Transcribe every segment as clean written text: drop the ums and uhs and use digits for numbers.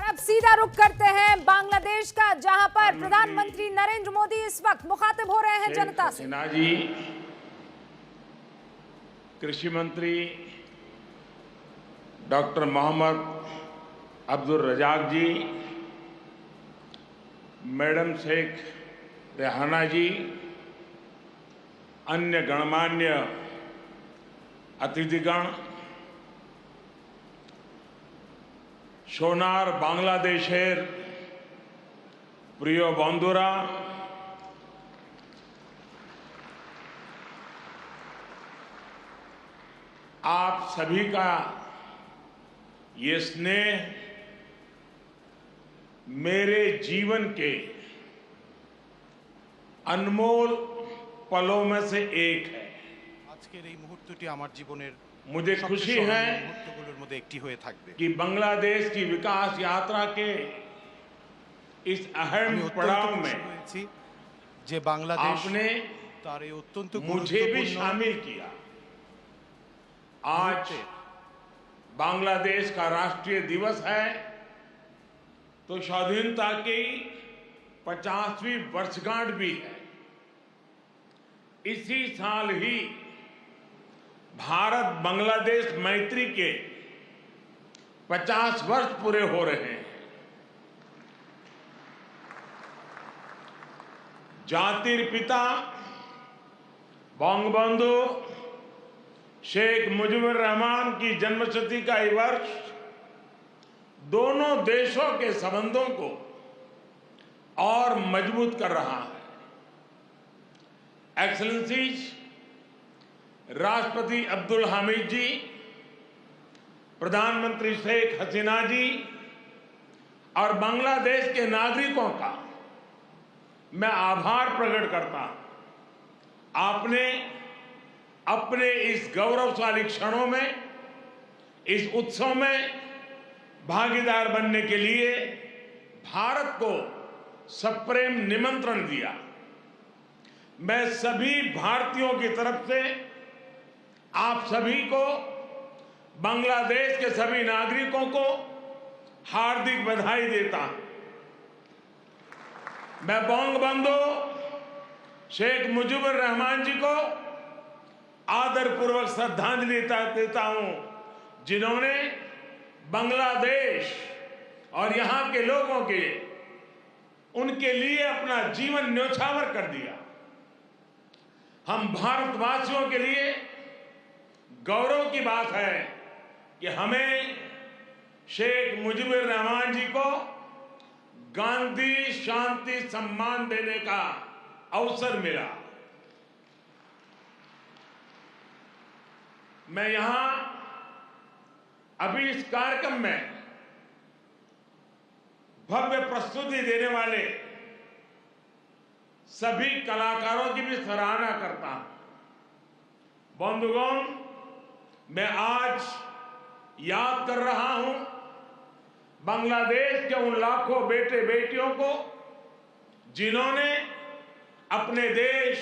अब सीधा रुख करते हैं बांग्लादेश का, जहां पर प्रधानमंत्री नरेंद्र मोदी इस वक्त मुखातिब हो रहे हैं जनता से। हसीना जी, कृषि मंत्री डॉक्टर मोहम्मद अब्दुल रजाक जी, मैडम शेख रेहाना जी, अन्य गणमान्य अतिथिगण, सोनार बांग्लादेशेर प्रिय बंधुरा, आप सभी का ये स्नेह मेरे जीवन के अनमोल पलों में से एक है। আজকের এই মুহূর্তটি আমার জীবনের मुझे खुशी है মুহূর্তগুলোর মধ্যে একটি হয়ে থাকবে। कि बांग्लादेश की विकास यात्रा के इस अहम আমি অত্যন্ত पड़ाव খুশি में হয়েছি যে বাংলাদেশ आपने তার এই অত্যন্ত मुझे भी গুরুত্বপূর্ণ शामिल किया। आज बांग्लादेश का राष्ट्रीय दिवस है, तो स्वाधीनता की 50वीं वर्षगांठ भी है। इसी साल ही भारत बांग्लादेश मैत्री के 50 वर्ष पूरे हो रहे हैं। जातिर पिता बंगबंधु शेख मुजीबुर रहमान की जन्मशती का ये वर्ष दोनों देशों के संबंधों को और मजबूत कर रहा है। एक्सलेंसीज राष्ट्रपति अब्दुल हामिद जी, प्रधानमंत्री शेख हसीना जी और बांग्लादेश के नागरिकों का मैं आभार प्रकट करता हूं। आपने अपने इस गौरवशाली क्षणों में, इस उत्सव में भागीदार बनने के लिए भारत को सप्रेम निमंत्रण दिया। मैं सभी भारतीयों की तरफ से आप सभी को, बांग्लादेश के सभी नागरिकों को हार्दिक बधाई देता हूं। मैं बंगबंधु शेख मुजीबुर रहमान जी को आदरपूर्वक श्रद्धांजलि देता हूं, जिन्होंने बांग्लादेश और यहां के लोगों के उनके लिए अपना जीवन न्यौछावर कर दिया। हम भारतवासियों के लिए गौरव की बात है कि हमें शेख मुजीबुर रहमान जी को गांधी शांति सम्मान देने का अवसर मिला। मैं यहां अभी इस कार्यक्रम में भव्य प्रस्तुति देने वाले सभी कलाकारों की भी सराहना करता हूं। बंधुगण, मैं आज याद कर रहा हूं बांग्लादेश के उन लाखों बेटे बेटियों को जिन्होंने अपने देश,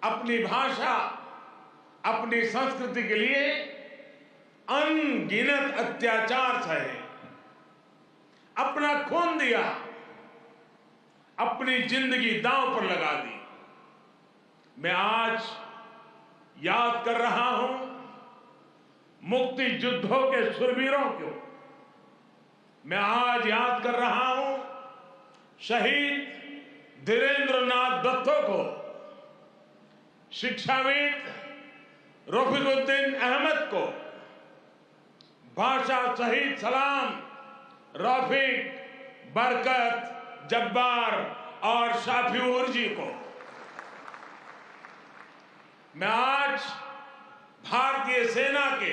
अपनी भाषा, अपनी संस्कृति के लिए अनगिनत अत्याचार सहे, अपना खून दिया, अपनी जिंदगी दांव पर लगा दी। मैं आज याद कर रहा हूं मुक्ति युद्धों के शूरवीरों को। मैं आज याद कर रहा हूं शहीद धीरेंद्रनाथ दत्तो को, शिक्षाविद रफीकुद्दीन अहमद को, भाषा शहीद सलाम, रफीक, बरकत, जब्बार और शाफिऊर जी को। मैं आज भारतीय सेना के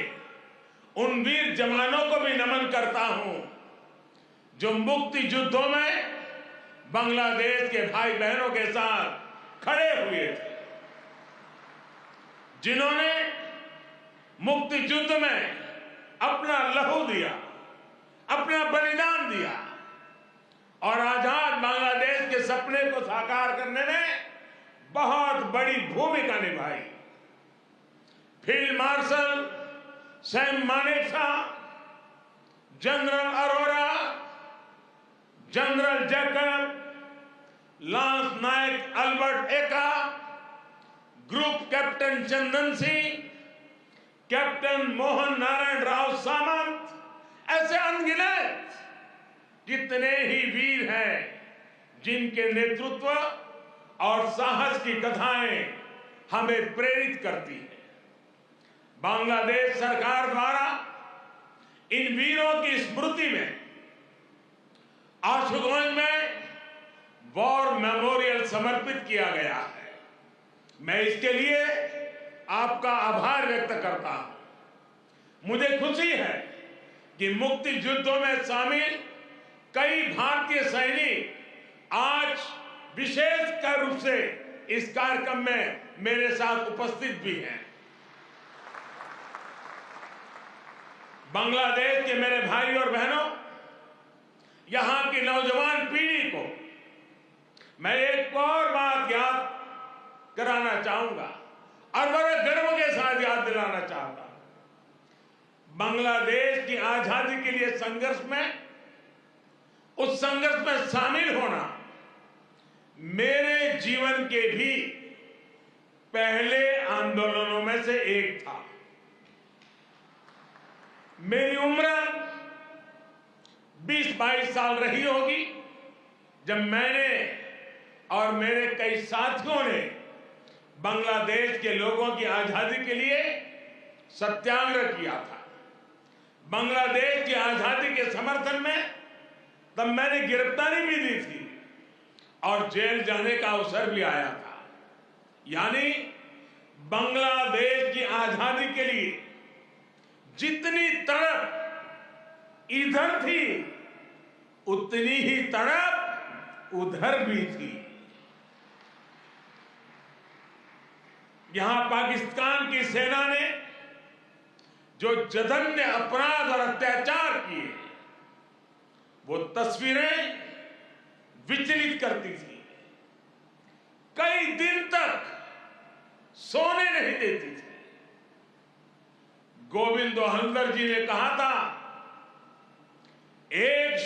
उन वीर जवानों को भी नमन करता हूं जो मुक्ति युद्धों में बांग्लादेश के भाई बहनों के साथ खड़े हुए थे, जिन्होंने मुक्ति युद्ध में अपना लहू दिया, अपना बलिदान दिया और आजाद बांग्लादेश के सपने को साकार करने में बहुत बड़ी भूमिका निभाई। Field marshal Sam Manekshaw, general Arora, general Jacob, lance naik Albert Ekka, group captain Chandan Singh, captain Mohan Narayan Rao Samant, ऐसे अनगिनत कितने ही वीर हैं जिनके नेतृत्व और साहस की कथाएं हमें प्रेरित करती हैं। बांग्लादेश सरकार द्वारा इन वीरों की स्मृति में आशुगंज में वॉर मेमोरियल समर्पित किया गया है। मैं इसके लिए आपका आभार व्यक्त करता हूं। मुझे खुशी है कि मुक्ति युद्धों में शामिल कई भारतीय सैनिक आज विशेष रूप से इस कार्यक्रम में मेरे साथ उपस्थित भी हैं। बांग्लादेश के मेरे भाई और बहनों, यहां की नौजवान पीढ़ी को मैं एक और बात याद कराना चाहूंगा और बड़े गर्व के साथ याद दिलाना चाहता हूं। बांग्लादेश की आजादी के लिए संघर्ष में, उस संघर्ष में शामिल होना मेरे जीवन के भी पहले आंदोलनों में से एक था। मेरी उम्र 20-22 साल रही होगी जब मैंने और मेरे कई साथियों ने बांग्लादेश के लोगों की आजादी के लिए सत्याग्रह किया था। बांग्लादेश की आजादी के समर्थन में तब मैंने गिरफ्तारी भी दी थी और जेल जाने का अवसर भी आया था। यानी बांग्लादेश की आजादी के लिए जितनी तड़प इधर थी उतनी ही तड़प उधर भी थी। यहां पाकिस्तान की सेना ने जो जघन्य अपराध और अत्याचार किए, वो तस्वीरें विचलित करती थी। कई दिन तक सोने नहीं देती थी। गोविंद हल्दर जी ने कहा था, एक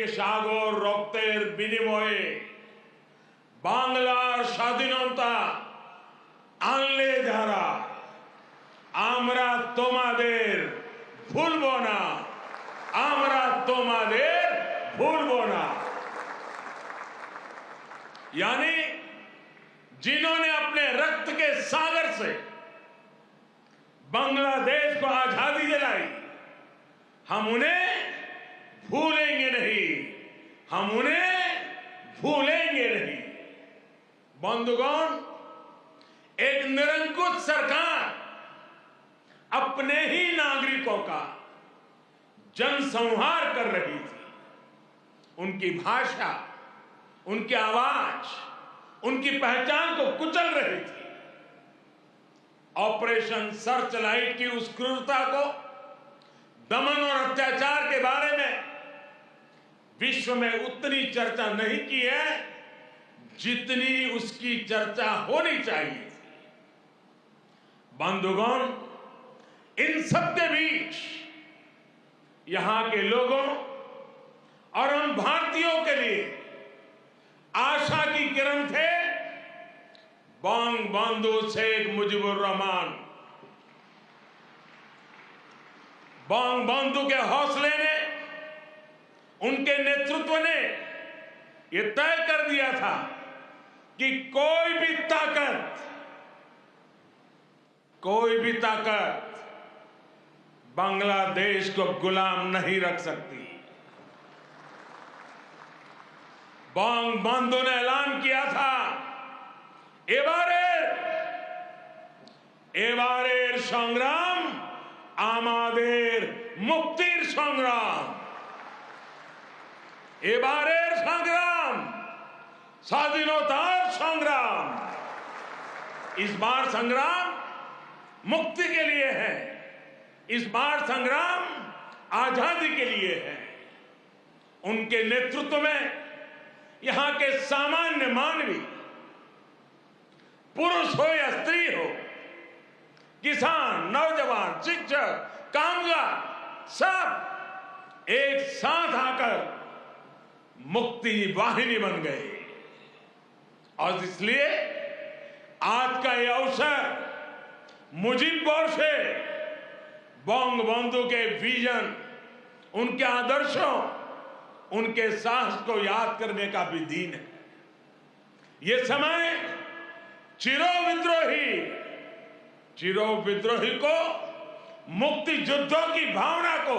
সাগর রক্তের বিনিময়ে বাংলার স্বাধীনতা আনলে যারা, আমরা তোমাদের ভুলবো না, আমরা তোমাদের भूलबो ना। यानी जिन्होंने अपने रक्त के सागर से बांग्लादेश को आजादी दिलाई, हम उन्हें भूलेंगे नहीं, हम उन्हें भूलेंगे नहीं। बंधुगण, एक निरंकुश सरकार अपने ही नागरिकों का जनसंहार कर रही थी। उनकी भाषा, उनकी आवाज, उनकी पहचान को कुचल रही थी। ऑपरेशन सर्चलाइट की उस क्रूरता को, दमन और अत्याचार के बारे में विश्व में उतनी चर्चा नहीं की है जितनी उसकी चर्चा होनी चाहिए थी। बंधुगण, इन सबके बीच यहां के लोगों और हम भारतीयों के लिए आशा की किरण थे बंगबंधु शेख मुजीबुर रहमान। बंगबंधु के हौसले ने, उनके नेतृत्व ने यह तय कर दिया था कि कोई भी ताकत बांग्लादेश को गुलाम नहीं रख सकती। बंगबंधु ने ऐलान किया था, एबारेर संग्राम आमादेर मुक्तिर संग्राम। एबारेर संग्राम स्वाधीनतार संग्राम। इस बार संग्राम मुक्ति के लिए है, इस बार संग्राम आजादी के लिए है। उनके नेतृत्व में यहां के सामान्य मानवी, पुरुष हो या स्त्री हो, किसान, नौजवान, शिक्षक, कामगार, सब एक साथ आकर मुक्ति वाहिनी बन गए। और इसलिए आज का यह अवसर मुजीब बोरसे बंगबंधु के विजन, उनके आदर्शों, उनके साहस को याद करने का भी दिन है। ये समय चिरो विद्रोही को मुक्ति युद्धों की भावना को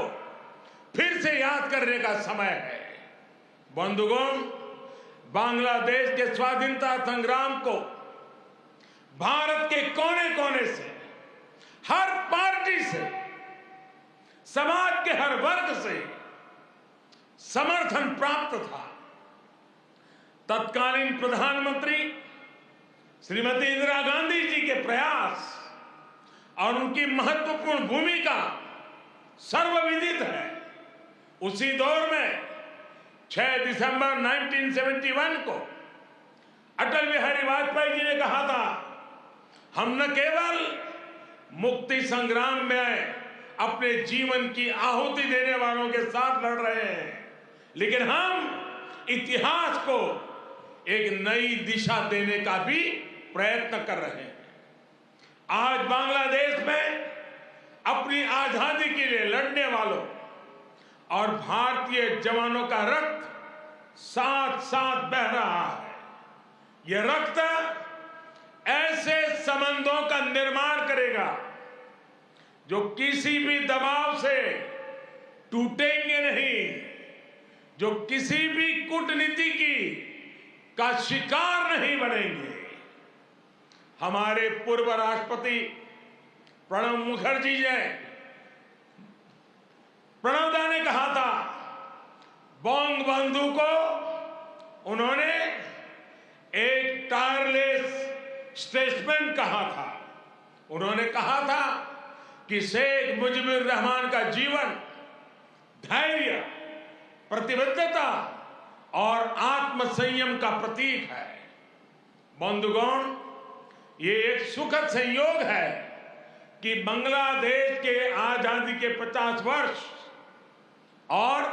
फिर से याद करने का समय है। बंधुगण, बांग्लादेश के स्वाधीनता संग्राम को भारत के कोने कोने से, हर पार्टी से, समाज के हर वर्ग से समर्थन प्राप्त था। तत्कालीन प्रधानमंत्री श्रीमती इंदिरा गांधी जी के प्रयास और उनकी महत्वपूर्ण भूमिका सर्वविदित है। उसी दौर में 6 दिसंबर 1971 को अटल बिहारी वाजपेयी जी ने कहा था, हम न केवल मुक्ति संग्राम में अपने जीवन की आहुति देने वालों के साथ लड़ रहे हैं, लेकिन हम इतिहास को एक नई दिशा देने का भी प्रयत्न कर रहे हैं। आज बांग्लादेश में अपनी आजादी के लिए लड़ने वालों और भारतीय जवानों का रक्त साथ साथ बह रहा है। यह रक्त ऐसे संबंधों का निर्माण करेगा जो किसी भी दबाव से टूटेंगे नहीं, जो किसी भी कूटनीति का शिकार नहीं बनेंगे। हमारे पूर्व राष्ट्रपति प्रणब मुखर्जी ने, प्रणबदा ने कहा था, बंगबंधु को उन्होंने एक टायरलेस स्टेट्समैन कहा था। उन्होंने कहा था कि शेख मुजीबुर रहमान का जीवन धैर्य, प्रतिबद्धता और आत्मसंयम का प्रतीक है। बंधुगण, ये एक सुखद संयोग है कि बांग्लादेश के आजादी के 50 वर्ष और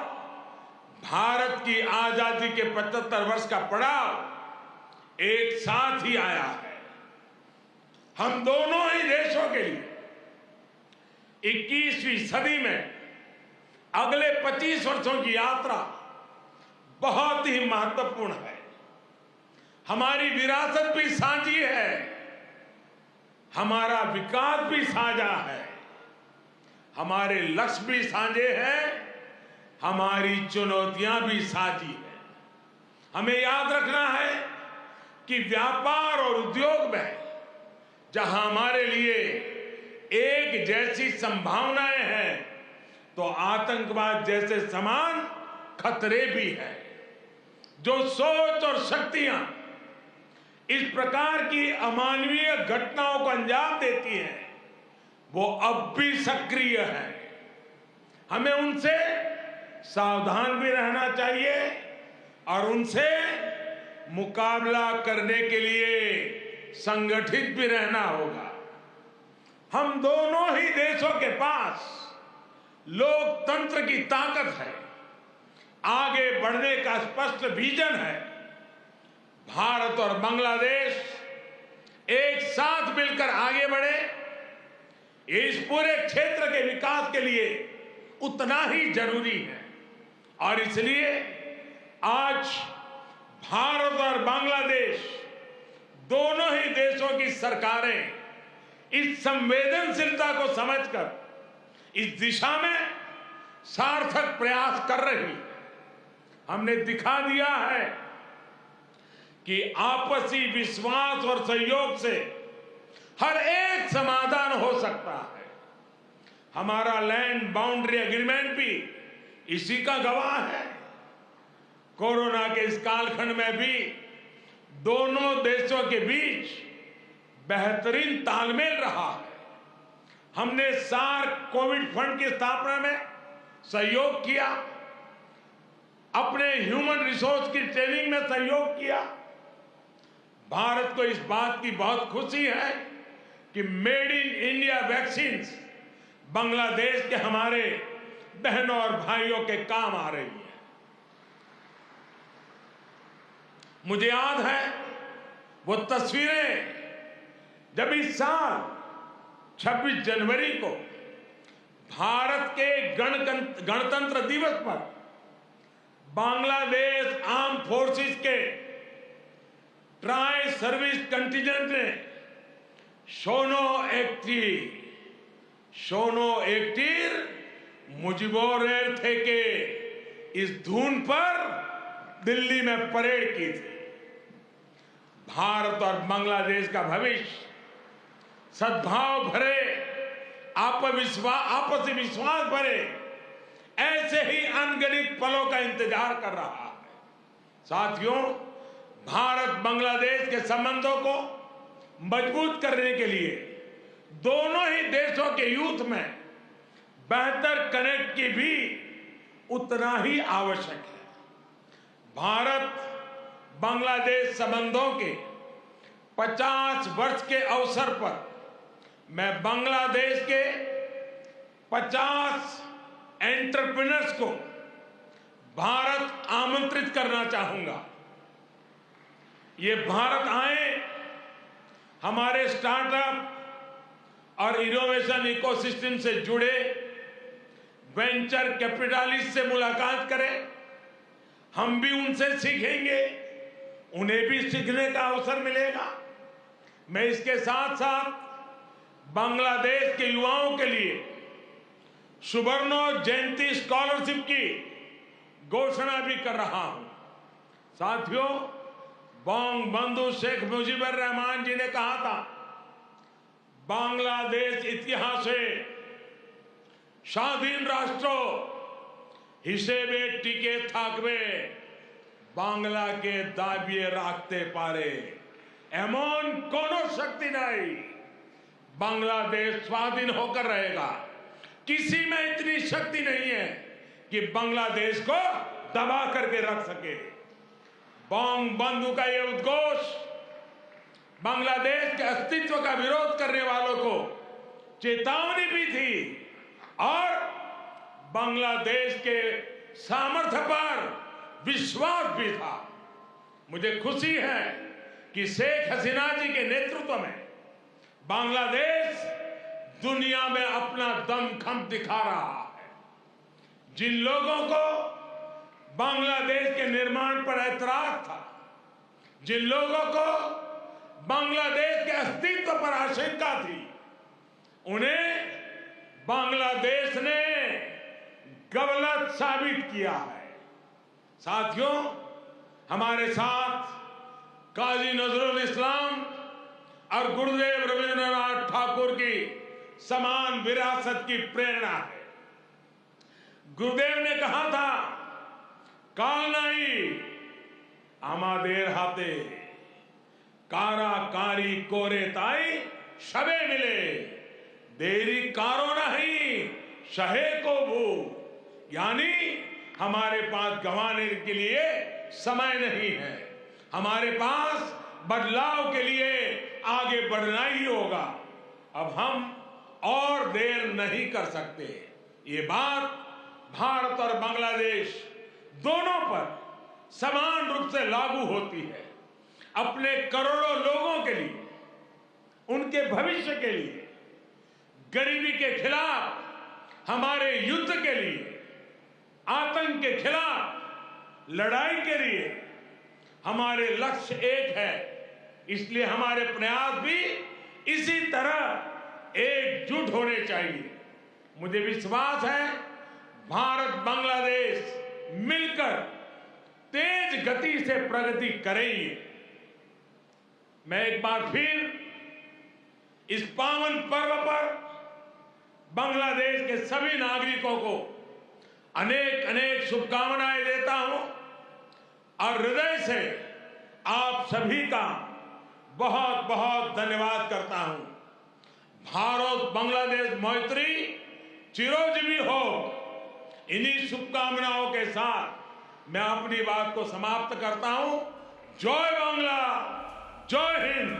भारत की आजादी के 75 वर्ष का पड़ाव एक साथ ही आया है। हम दोनों ही देशों के लिए 21वीं सदी में अगले 25 वर्षों की यात्रा बहुत ही महत्वपूर्ण है। हमारी विरासत भी साझी है, हमारा विकास भी साझा है, हमारे लक्ष्य भी साझे हैं, हमारी चुनौतियां भी साझी है। हमें याद रखना है कि व्यापार और उद्योग में जहां हमारे लिए एक जैसी संभावनाएं हैं, तो आतंकवाद जैसे समान खतरे भी हैं। जो सोच और शक्तियां इस प्रकार की अमानवीय घटनाओं को अंजाम देती हैं, वो अब भी सक्रिय है। हमें उनसे सावधान भी रहना चाहिए और उनसे मुकाबला करने के लिए संगठित भी रहना होगा। हम दोनों ही देशों के पास लोकतंत्र की ताकत है, आगे बढ़ने का स्पष्ट विजन है। भारत और बांग्लादेश एक साथ मिलकर आगे बढ़े, इस पूरे क्षेत्र के विकास के लिए उतना ही जरूरी है। और इसलिए आज भारत और बांग्लादेश दोनों ही देशों की सरकारें इस संवेदनशीलता को समझकर इस दिशा में सार्थक प्रयास कर रही है। हमने दिखा दिया है कि आपसी विश्वास और सहयोग से हर एक समाधान हो सकता है। हमारा लैंड बाउंड्री एग्रीमेंट भी इसी का गवाह है। कोरोना के इस कालखंड में भी दोनों देशों के बीच बेहतरीन तालमेल रहा है। हमने सार्क कोविड फंड की स्थापना में सहयोग किया, अपने ह्यूमन रिसोर्स की ट्रेनिंग में सहयोग किया। भारत को इस बात की बहुत खुशी है कि made in India vaccines Bangladesh के हमारे बहनों और भाइयों के काम आ रही है। मुझे याद है वो तस्वीरें जब इस साल 26 जनवरी को भारत के गणतंत्र दिवस पर बांग्लादेश आर्म फोर्सेस के ट्राई सर्विस कंटिजेंट ने शोनो एकटीर मुजिबोरेर थे के इस धुन पर दिल्ली में परेड की थी। भारत और बांग्लादेश का भविष्य सद्भाव भरे, आपसी विश्वास भरे ऐसे ही अनगिनत पलों का इंतजार कर रहा है। साथियों, भारत बांग्लादेश के संबंधों को मजबूत करने के लिए दोनों ही देशों के यूथ में बेहतर कनेक्ट की भी उतना ही आवश्यक है। भारत बांग्लादेश संबंधों के 50 वर्ष के अवसर पर मैं बांग्लादेश के 50 एंटरप्रेन्योर्स को भारत आमंत्रित करना चाहूंगा। ये भारत आए, हमारे स्टार्टअप और इनोवेशन इकोसिस्टम से जुड़े वेंचर कैपिटलिस्ट से मुलाकात करें। हम भी उनसे सीखेंगे, उन्हें भी सीखने का अवसर मिलेगा। मैं इसके साथ साथ बांग्लादेश के युवाओं के लिए सुवर्णो जयंती स्कॉलरशिप की घोषणा भी कर रहा हूं। साथियों, बंगबंधु शेख मुजीबुर रहमान जी ने कहा था, बांग्लादेश इतिहासे स्वाधीन राष्ट्र हिसेबे टिके थाकबे, बांग्ला के दाबिए राखते पारे। एमन कोनो शक्ति नहीं, बांग्लादेश स्वाधीन होकर रहेगा। किसी में इतनी शक्ति नहीं है कि बांग्लादेश को दबा करके रख सके। बंगबंधु का यह उद्घोष बांग्लादेश के अस्तित्व का विरोध करने वालों को चेतावनी भी थी और बांग्लादेश के सामर्थ्य पर विश्वास भी था। मुझे खुशी है कि शेख हसीना जी के नेतृत्व में बांग्लादेश दुनिया में अपना दमखम दिखा रहा है। जिन लोगों को बांग्लादेश के निर्माण पर ऐतराज था, जिन लोगों को बांग्लादेश के अस्तित्व पर आशंका थी, उन्हें बांग्लादेश ने गलत साबित किया है। साथियों, हमारे साथ काजी नजरुल इस्लाम और गुरुदेव रविंद्रनाथ ठाकुर की समान विरासत की प्रेरणा है। गुरुदेव ने कहा था, काल नहीं आमादेर हाथे, काराकारी कोरे ताई शबे मिले, देरी कारो नहीं शहे को भू। यानी हमारे पास गंवाने के लिए समय नहीं है, हमारे पास बदलाव के लिए आगे बढ़ना ही होगा। अब हम और देर नहीं कर सकते। ये बात भारत और बांग्लादेश दोनों पर समान रूप से लागू होती है। अपने करोड़ों लोगों के लिए, उनके भविष्य के लिए, गरीबी के खिलाफ हमारे युद्ध के लिए, आतंक के खिलाफ लड़ाई के लिए हमारे लक्ष्य एक है। इसलिए हमारे प्रयास भी इसी तरह एकजुट होने चाहिए। मुझे विश्वास है भारत बांग्लादेश मिलकर तेज गति से प्रगति करेंगे। मैं एक बार फिर इस पावन पर्व पर बांग्लादेश के सभी नागरिकों को अनेक अनेक शुभकामनाएं देता हूं और हृदय से आप सभी का बहुत बहुत धन्यवाद करता हूं। भारत बांग्लादेश मैत्री चिरंजीवी हो। इन्हीं शुभकामनाओं के साथ मैं अपनी बात को समाप्त करता हूं। जय बांग्ला, जय हिंद।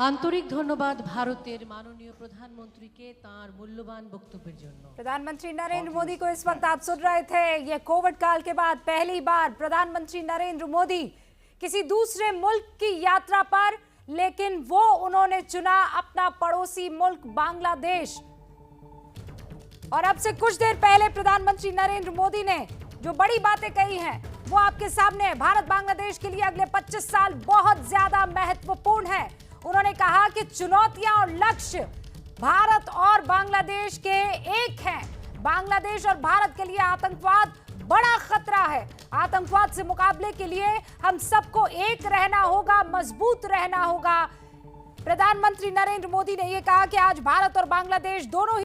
আন্তরিক ধন্যবাদ ভারতের মাননীয় প্রধানমন্ত্রীকে তার মূল্যবান বক্তব্যের জন্য। प्रधानमंत्री नरेंद्र मोदी को इस वक्त आप सुन रहे थे। ये कोविड काल के बाद पहली बार प्रधानमंत्री नरेंद्र मोदी किसी दूसरे मुल्क की यात्रा पर, लेकिन वो उन्होंने चुना अपना पड़ोसी मुल्क बांग्लादेश। और अब से कुछ देर पहले प्रधानमंत्री नरेंद्र मोदी ने जो बड़ी बातें कही हैं वो आपके सामने है। भारत बांग्लादेश के लिए अगले 25 साल बहुत ज्यादा महत्वपूर्ण है। उन्होंने कहा कि चुनौतियां और लक्ष्य भारत और बांग्लादेश के एक हैं। बांग्लादेश और भारत के लिए आतंकवाद बड़ा खतरा है। आतंकवाद से मुकाबले के लिए हम सबको एक रहना होगा, मजबूत रहना होगा। प्रधानमंत्री नरेंद्र मोदी ने यह कहा कि आज भारत और बांग्लादेश दोनों ही